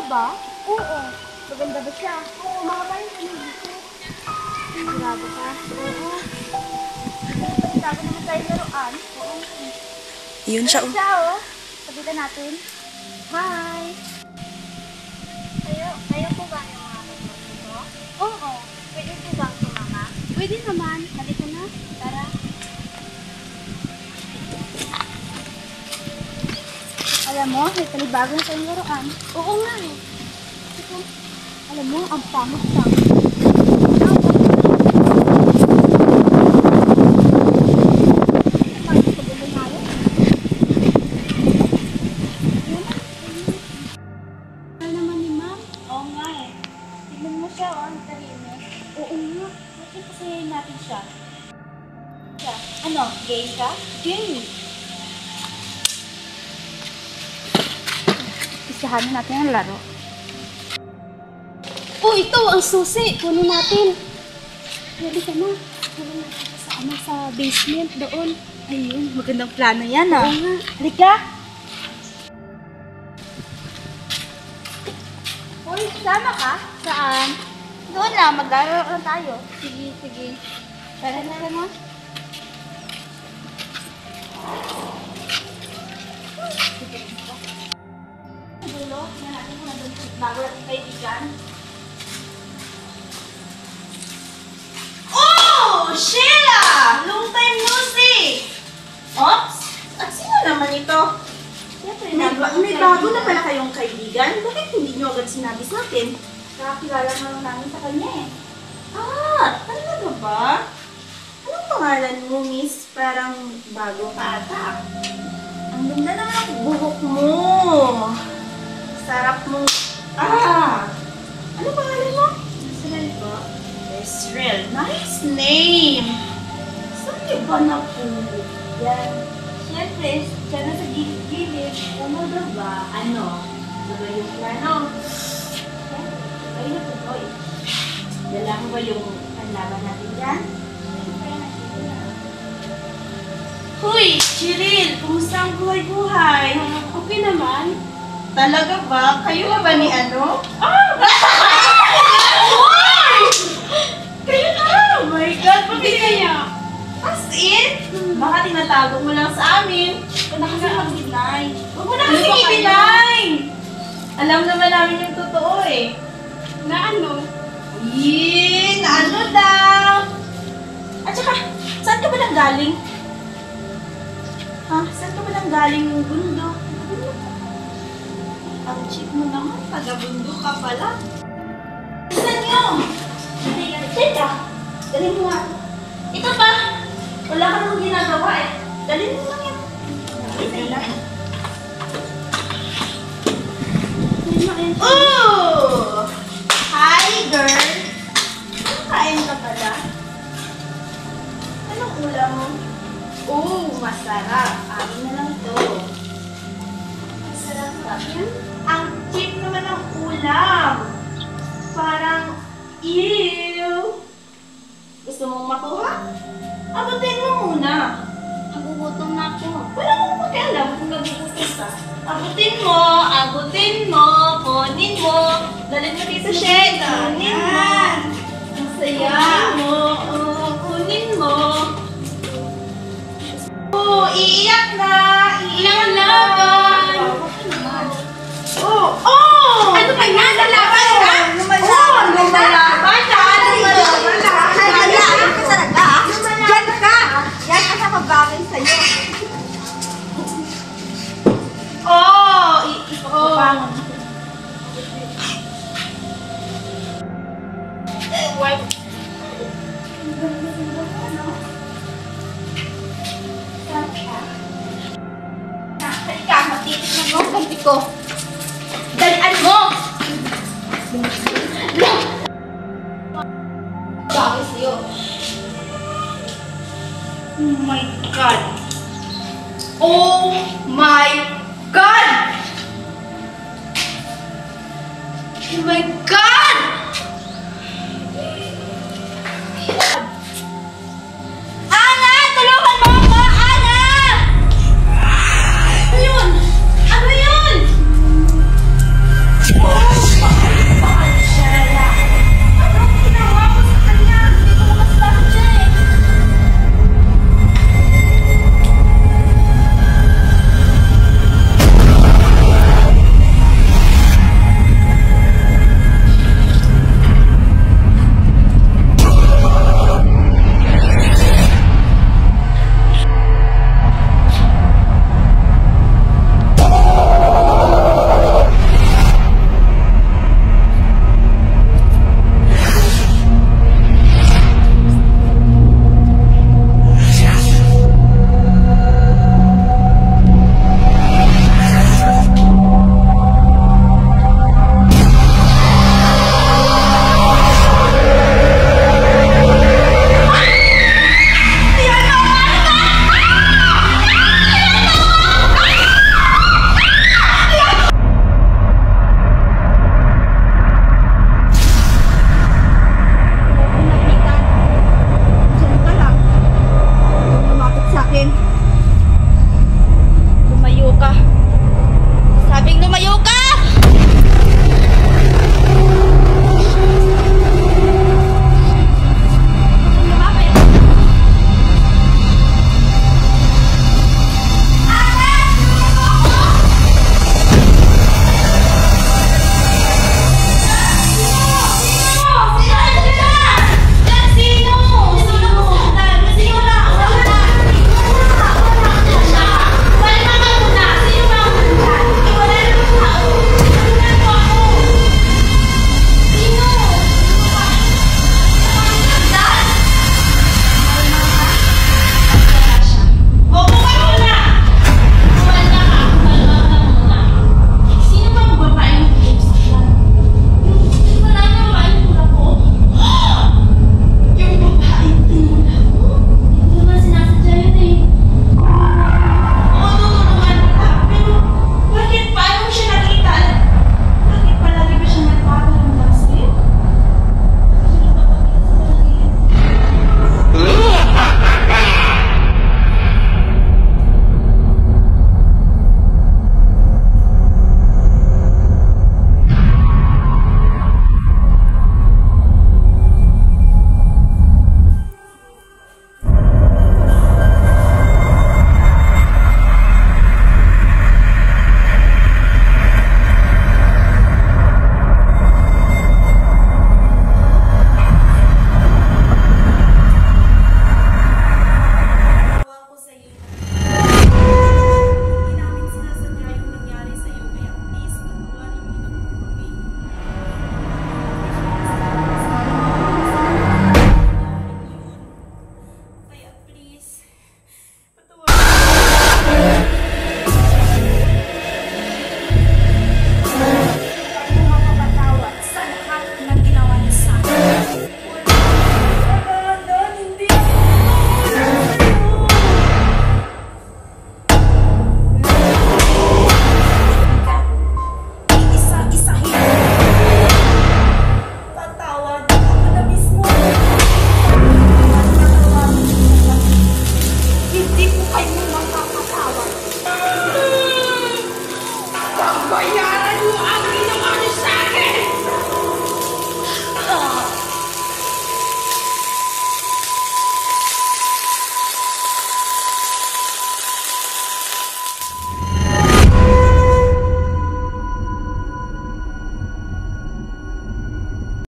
ba? Oo. Maganda ba siya? Oo, makabayan ka na dito. Sigurado ka? Oo. Bago naman tayo laruan. Oo. Yun siya. Siya, oh. Sabitan natin. Hi! Kayo po ba yung mga kasama ko? Oo. Pwede po bang sumama? Pwede naman. Halika na. Tara. Alam mo, may panibago na tayong laruan. Oo nga eh. Ito, alam mo, ang pangit lang. Ano naman ni ma'am? Oo nga eh. Tignan mo siya, oh. Ang tahimik. Oo nga. Bakit pasayayin natin siya? Ano? Game ka? Game! Isahan natin ang laro. Oh, ito! Ang susi! Kunin natin. Pwede ka na. Kunin natin sa basement doon. Ayun, magandang plano yan ah. Oo nga. Halika! Uy, sama ka? Saan? Doon lang, maglaro lang tayo. Sige, sige. Tara na lang ha. Dulo, yan natin kung nandun bago natin kaibigan. Oh! Sheila! Long time no see! Ops! At sino naman ito? Siyempre, May bago na pala kayong kaibigan? Bakit hindi nyo agad sinabi sa akin? nakakilala na lang namin sa kanya eh. Ah! Talaga ba? Anong pangalan mo, miss? Parang bago ka ata. Ang ganda naman ang buhok mo. Sarap mo. Ah! Ano pangalan mo? Israel po. Israel. Nice name! Saan niyo ba napulog yan? Siyempre, siya na sa gilid-gilid. Talaga ba? Ano? Ano yung plano? Ayun na po, Dala mo ba yung panlaban natin dyan? Hoy! Cheryl! Kumusta ang buhay-buhay? Okay naman. Talaga ba? Kayo ba ni ano? Ah! Hoy! Kayo na! Oh my God! Hindi kaya. As in? Baka tinatago mo lang sa amin. Ito na kasi mag-deny. Huwag mo na kasi i-deny! Alam naman namin yung totoo eh. Na ano? Yee! Na ano daw? At saka, saan ka ba nang galing? Ha? Saan ka ba nang galing yung bundok? Ang cheap mo naman, taga-bundok ka pala. Saan nyo? Teka, dalhin mo nga. Ito pa! Wala ka namang ginagawa eh. Dalhin mo lang yan. Oh! Hi, girl! Kain ka pala? Anong ulam mo? Oh, masarap. Amin na lang to. Masarap ba yan? Ang cheap naman ng ulam. Parang, ew! Gusto mong makuha? Abutin mo muna. Nagugutom na ako. Wala akong pakialam kung nagugutom ka. Abutin mo, kunin mo. Dalhin mo dito, Shed. Kunin mo. Ang saya. Kunin mo. Oh, iiyak na. Iiyak na. Oh, oh! Ano ba yan? Lalaban ka? Lumalaban ka? Lumalaban ka? Lumalaban ka? Hayaan ka talaga. Yan ka. Yan ka sa mabagay sa'yo. Oh! Ipakupangan. Wipe. Halika, matitis na mo. Ganti ko. Dalian mo! Bagay sa'yo. Oh my God! Oh my God! Oh my God!